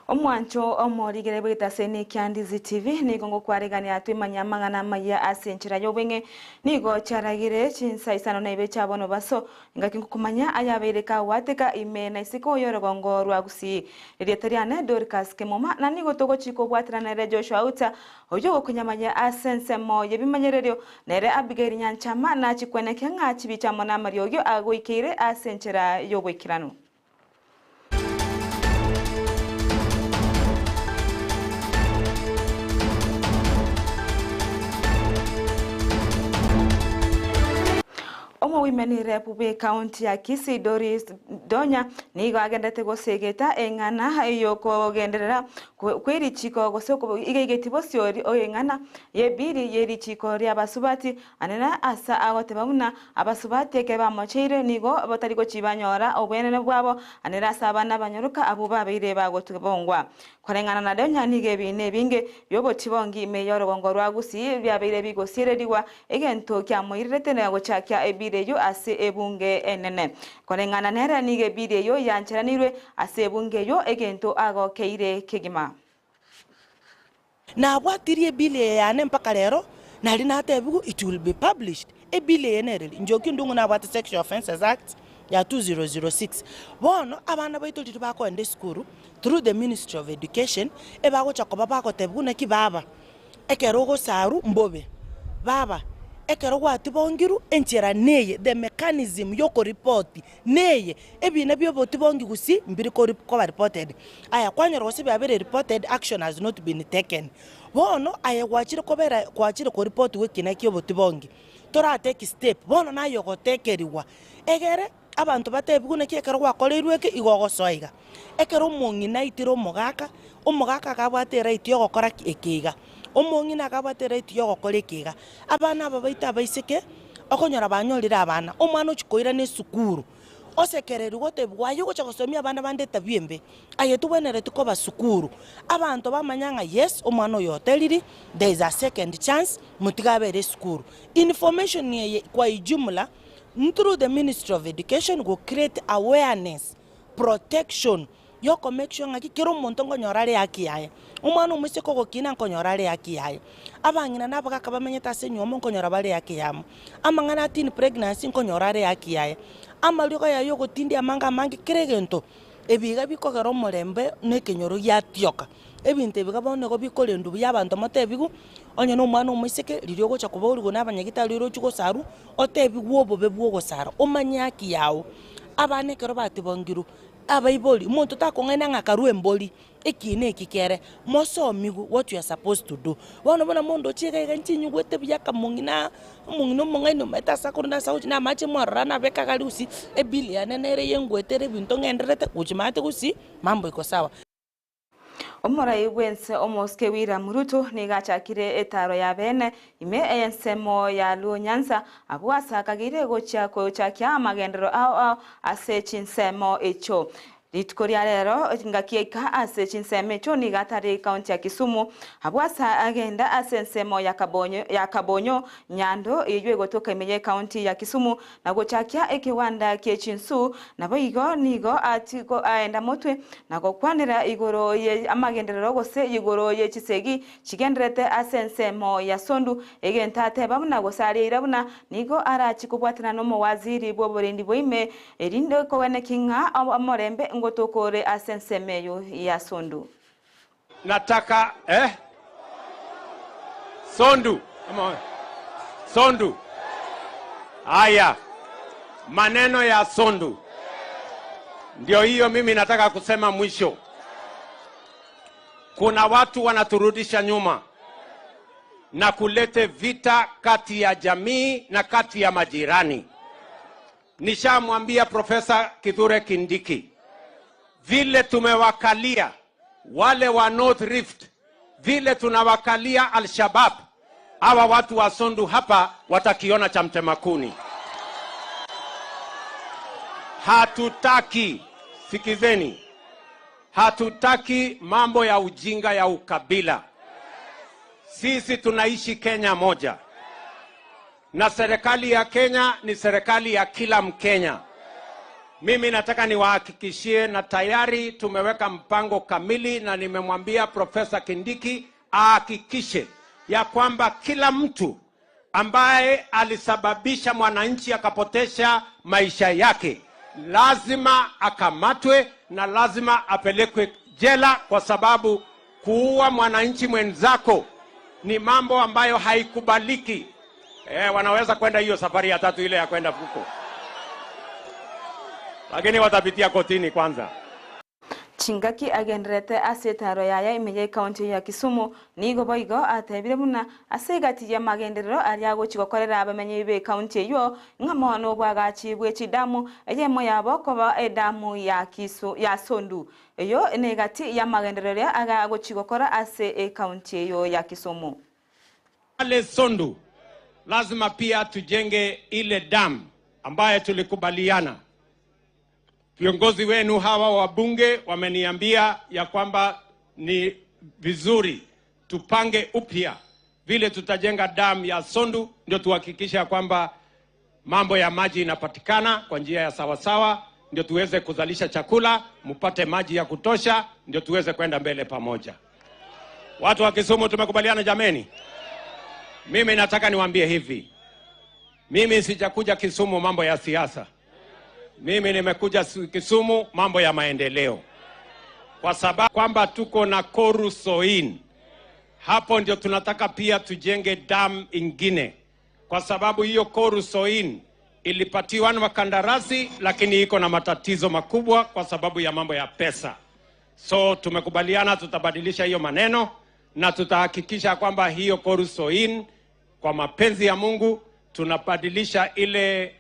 Omwancho omorigere bwita sene kya Ndizi TV nigo kwaregania atwimanya mangana Amayia asenchira yobwenge nigo charagire Chinsa Isano na Ibere chabono baso ngakingo kumanya ayabereka wateka imena isiko yorogongo rwa Gusii ririetariane Dorcas Kemuma na nigo togo chiko bwatrana re Joshua Auta oyo kunyamanya asensemo yebimanyererio nere Ibere nyanchama na chikweneke ngachi bichamona marioyo agoikire asenchira yobwekirano. Omo women Republic County ya Kisii Doris Donya nigo agendete gosegeta engana yoko genderera kweri chiko gosoko igegeti bosiori oyengana yebiri yeri chiko ria basubati anena asa agote bamuna abasubati ke bamochire nigo batari go chibanyora obwenene bwabo anera sabana banyoruka abo babire bagotubongwa korengana na Donya nige bine binge yobo chibongi meyoro gongo rwa Gusii byabire bigosireriwa egento kya moirete na gochakya Ibere yo ase ebunge enene korengana nera nige bide yo yancheranirwe ase ebunge yo egento ago keire kegima na bwatirie bile yane mpaka lero na linatebugu it will be published e bile yenere njoki ndungu na bwati Sexual Offences Act ya 2006 bono abana baito litubako ende school through the Ministry of Education e bago chakoba bako tebugu na kibaba ekerogo saru mbobe baba ekero gwatibongiru enchera neye the mechanism yoko report neye ebine byo botibongi Gusii mbiri ko reported aya kwanyero gose byabere reported action has not been taken bono aya gwachire kobera gwachire ko report wekina kyo botibongi tora take step bono nayo gotekeriwa egere abantu batebugune kiekero gwakoreirweke igogo soiga ekero mongina itiro omogaka kabwatera itiyo gokora ekiga omongina akabatera itiyo gokora ekiga abana aba baita baiseke okonyora banyorira abana omwana ochikoira ne sukuru osekereri gotebwa yo gocha gosomia abana bandeta biembe ayetubonere tukoba sukuru abantu bamanyanga yes omwana oyo hoteliri there is a second chance mutigabere sukuru information ye kwa ijumla through the Ministry of Education go create awareness protection yoko make sure ngaki kero monto ngonyorare yaki yaye umwana umuseko gokina nkonyorare yaki yaye abangina nabaga kabamenyeta senyomo nkonyora bale yaki yamo amangana teen pregnancy nkonyorare yaki yaye amaliko yayo gotindi amanga mangi kiregento ebiga bikogero murembe nekenyoro yatyoka ebinte bigabone go bikolendu byabantu matebigu onye no mwana umuseke liryo gocha kubawurigo nabanyagita liro chuko saru otebigwo bobe bwo sara omanyaki yawo abane kero batibongiru abaiboli muntu takongena ngakaru emboli ekine ekikere mosomigu what you are supposed to do wana bona mondo chika ikantinyu gwete byaka mungino mungino meta sakurunda sauti na mache morana beka galusi ebiliana nere yengwetere binto ngenderete kujimate Gusii mambo iko sawa. Omora igwense omoske wira murutu nigachakire etaro ya bene ime eyensemo ya Nyanza abwasa kagire gocha ko chakya amagendero ao ase chinsemo echo Litkoria lero ngakieka ase chinsemo echo nigatari county ya Kisumu abwasa agenda asensemo ya Kabonyo Nyando iywe gotoka imenye county ya Kisumu na gochakya ekiwanda ke Chinsu nabo igo nigo atiko aenda motwe nago kwanira igoro ye amagenderero gose igoro ye Chisegi chigenderete asensemo ya Sondu egentate bamuna gosari irabuna nigo arachikubwatana no muwaziri bwoborindi boime erindo ko wenekinga amorembe ngotokore asensemeyo ya Sondu. Nataka Sondu Sondu haya maneno ya Sondu ndio hiyo mimi nataka kusema mwisho. Kuna watu wanaturudisha nyuma na kulete vita kati ya jamii na kati ya majirani. Nishamwambia Profesa Kithure Kindiki vile tumewakalia wale wa North Rift, vile tunawakalia Al-Shabaab, hawa watu wa Sondu hapa watakiona cha mtemakuni. Hatutaki, sikizeni, hatutaki mambo ya ujinga ya ukabila. Sisi tunaishi Kenya moja. Na serikali ya Kenya ni serikali ya kila Mkenya. Mimi nataka niwahakikishie na tayari tumeweka mpango kamili, na nimemwambia Profesa Kindiki ahakikishe ya kwamba kila mtu ambaye alisababisha mwananchi akapotesha maisha yake lazima akamatwe na lazima apelekwe jela, kwa sababu kuua mwananchi mwenzako ni mambo ambayo haikubaliki. Wanaweza kwenda hiyo safari ya tatu ile ya kwenda huko, lakini watapitia kotini kwanza. Chingaki agenderete asetaro yaya Imeye County ya Kisumu nigo boigo atebire buna asegati ya magenderero ariago chigokorera abamenye Ibere County yo ngamono bwagachi bwechidamu eyemo yabo koba edamu ya sondu eyo negati ya magenderero ya agago chigokora ase county yo ya Kisumu. Ale sondu lazima pia tujenge ile damu ambaye tulikubaliana. Viongozi wenu hawa wabunge wameniambia ya kwamba ni vizuri tupange upya vile tutajenga damu ya sondu, ndio tuhakikisha kwamba mambo ya maji inapatikana kwa njia ya sawasawa, ndio tuweze kuzalisha chakula, mpate maji ya kutosha, ndio tuweze kwenda mbele pamoja. Watu wa Kisumu tumekubaliana jameni? Mimi nataka niwaambie hivi. Mimi sijakuja Kisumu mambo ya siasa. Mimi nimekuja Kisumu mambo ya maendeleo. Kwa sababu kwamba tuko na Koru Soin. Hapo ndio tunataka pia tujenge dam ingine. Kwa sababu hiyo Koru Soin ilipatiwa na wakandarasi, lakini iko na matatizo makubwa kwa sababu ya mambo ya pesa. So tumekubaliana tutabadilisha hiyo maneno na tutahakikisha kwamba hiyo Koru Soin kwa mapenzi ya Mungu tunabadilisha ile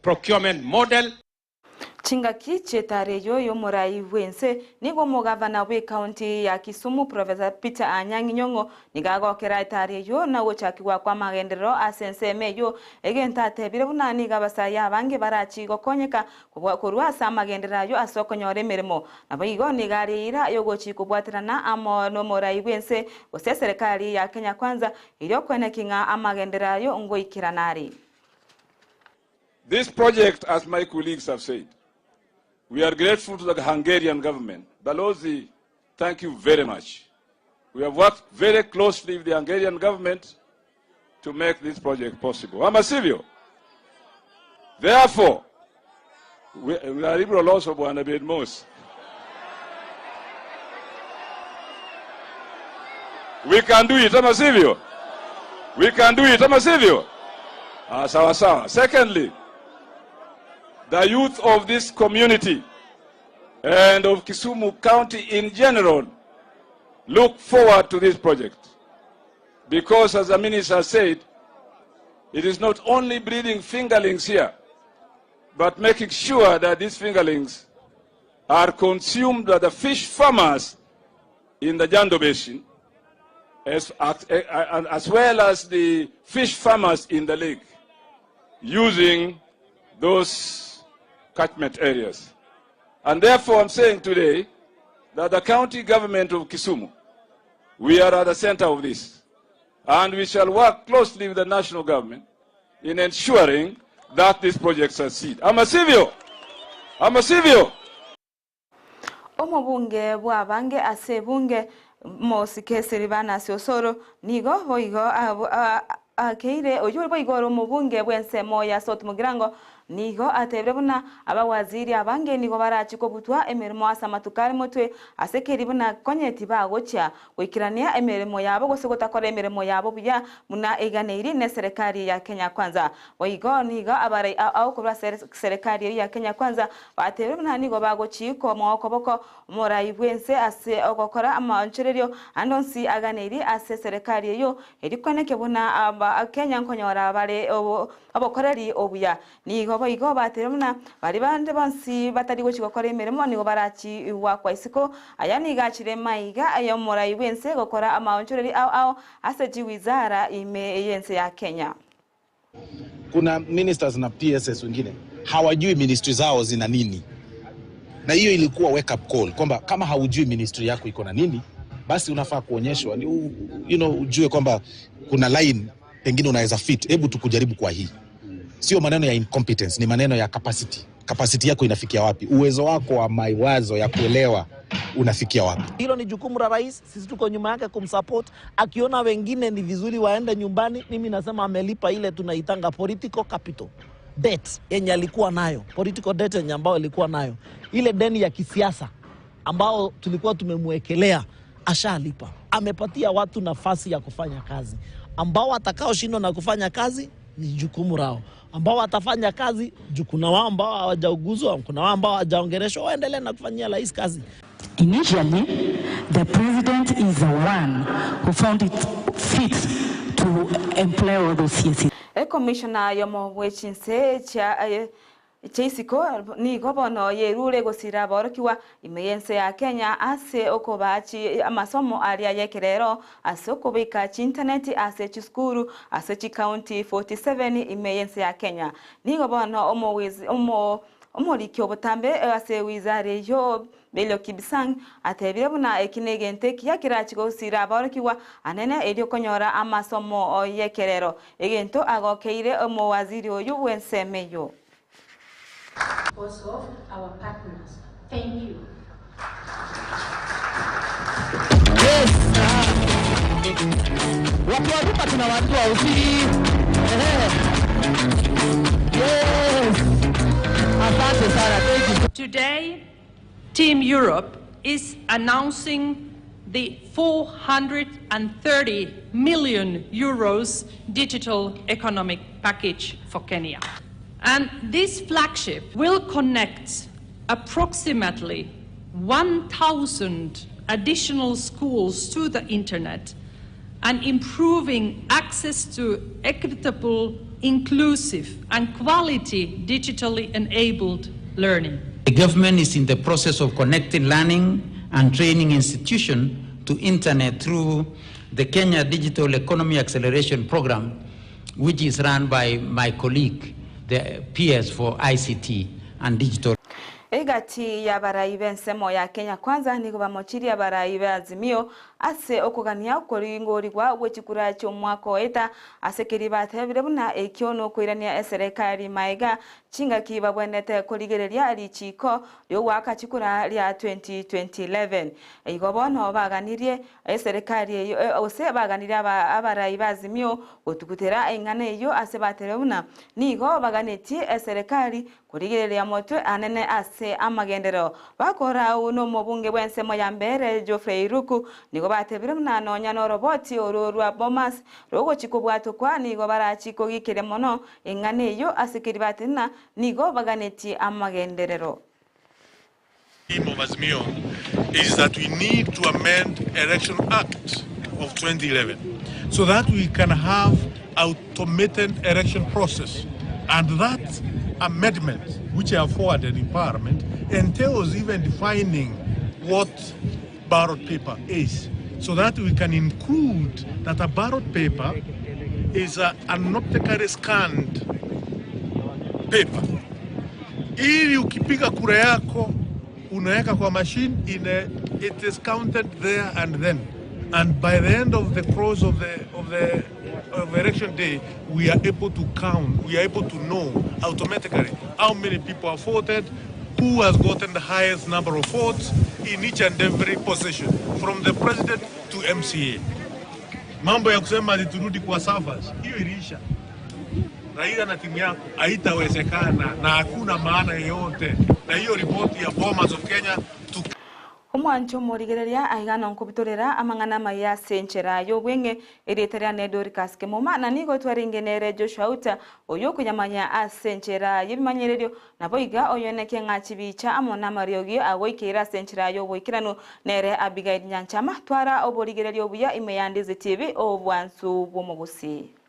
procurement model. Chingaki chetareyo yo morai wense nigo mugavana we county ya Kisumu Professor Peter Anyang' Nyong'o nigago kera etareyo na wochakirwa kwa magenderero asenseme yo egenta tebire bunani gabasaya bange barachi gokonyeka kurwa sa magenderayo asokonyore mirimo nabigo nigarira yo gochikubwatirana amo no morai wense gose serikali ya Kenya Kwanza iliyo kwenekinga amagenderayo ngo ikiranari. This project, as my colleagues have said, we are grateful to the Hungarian government. Balozi, thank you very much. We have worked very closely with the Hungarian government to make this project possible. Amasivyo. Therefore, we are liberal also Bwana Bedmos. We can do it, Amasivyo. We can do it, Amasivyo. Sawa sawa. Secondly, the youth of this community and of Kisumu County in general look forward to this project because, as the minister said, it is not only breeding fingerlings here, but making sure that these fingerlings are consumed by the fish farmers in the Jando Basin, as well as the fish farmers in the lake, using those catchment areas. And therefore I'm saying today that the county government of Kisumu, we are at the center of this. And we shall work closely with the national government in ensuring that this project succeeds. Amasivyo! Amasivyo! Omobunge bwabange asebunge mosike seribana siosoro nigo boigo keire oyo boigo omobunge bwensemo ya Sot Mugirango nigo atebire buna abawaziri abange nigo barachiko butwa emirimo asamatukari mutwe asekeri buna konyeti bagocha gwikirania emirimo yabo gose gotakora emirimo yabo buya muna eganeiri ne serikali ya Kenya Kwanza boigo nigo abare au kubra serikali ya Kenya Kwanza batebire buna nigo bagochiko mwokoboko morai bwense ase ogokora amanchererio andonsi aganeiri ase serikali yo erikoneke buna Kenya nkonyora bare abokoreri obuya nigo boigo baterumna bari bande bonsi batari gochikokora emirimo nigo barachi wakwa isiko aya nigachire maiga ayo morai bwense gokora amaonchoreri au ase wizara ime yense ya Kenya. Kuna ministers na PSS wengine hawajui ministry zao zina nini, na hiyo ilikuwa wake up call kwamba kama haujui ministry yako iko na nini, basi unafaa kuonyeshwa ujue kwamba kuna line pengine unaweza fit, hebu tukujaribu kwa hii. Sio maneno ya incompetence, ni maneno ya capacity. kapasiti yako inafikia wapi, uwezo wako wa mawazo ya kuelewa unafikia wapi. Hilo ni jukumu la rais, sisi tuko nyuma yake kumsupport. Akiona wengine ni vizuri waende nyumbani, mimi nasema amelipa ile tunaitanga political capital debt yenye alikuwa nayo, political debt yenye ambao alikuwa nayo, ile deni ya kisiasa ambao tulikuwa tumemwekelea, ashalipa. Amepatia watu nafasi ya kufanya kazi, ambao watakao shindwa na kufanya kazi ni jukumu lao, ambao watafanya kazi kuna wao ambao hawajauguzwa, kuna wao ambao hawajaongeleshwa, waendelee na kufanyia rais kazi. Initially, the president is the one who found it fit to employ all those CSCs. Commissioner yomo Chinsa Chaisiko ni gobono yerure gusira borokiwa imeyense ya Kenya ase okobachi amasomo aria yekerero ase okobika internet ase chiskuru ase chi county 47 imeyense ya Kenya ni gobono omorikyo botambe ase wizare yo Belio Kibisang atebire buna ekinegente kiyakira chigosira borokiwa anene elio konyora amasomo yekerero egento agokeire omo waziri oyu wensemeyo. Because of our partners. Thank you. Yes. Wakiwaduka tunawajua usi. Yes. Asante sana. Thank you. Today, Team Europe is announcing the 430 million euros digital economic package for Kenya. And this flagship will connect approximately 1,000 additional schools to the internet and improving access to equitable, inclusive, and quality digitally enabled learning. The government is in the process of connecting learning and training institutions to internet through the Kenya Digital Economy Acceleration Program, which is run by my colleague, the PS for ICT and Digital. Egati ya baraibe nsemo ya Kenya kwanza ni kubamochiri ya baraibe azimio ase okugania ukoringorigwa gwechikura cyo mwako eta ase kiribate birebuna ekyono kwirania serikali maiga chinga kibabwenete kurigereria alichiko yo waka chikura lya 2011 igobono baganirie serikali ose baganirie abaraibe azimio gotukutera engane yo ase baterebuna nigo baganeti serikali kurigereria motwe anene ase amagendero bakora uno mubunge bwensemo ya mbere Geoffrey Ruku nigo batebire mnano nyano roboti ororwa bomas rogo chikobwato kwa nigo barachiko gikere mono engane yo asikiri batina nigo baganeti amagenderero. Of Azimio is that we need to amend Election Act of 2011 so that we can have automated election process, and that amendment which are forwarded in Parliament entails even defining what ballot paper is, so that we can include that a ballot paper is an optically scanned paper. Ili ukipiga kura yako unaweka kwa machine, it is counted there and then, and by the end of the close of the election day, we are able to count, we are able to know automatically how many people have voted, who has gotten the highest number of votes in each and every position, from the president to MCA. Mambo ya kusema turudi kwa servers, hiyo ilisha. Raia na timu yako haitawezekana na hakuna maana yoyote, na hiyo ripoti ya Bomas of Kenya Umwancho morigereria aigana nkubitorera amangana maya senchera yo bwenge ereteria ne Dorcas Kemuma na nigo twaringenere Joshua Auta oyo kunyamanya asenchera yibimanyererio naboiga oyoneke ngachibicha amona mariogi agoikira senchera yo boikirano nere Abigail Nyanchama twara oborigererio buya imeyandize TV obwansu bw'omugusi.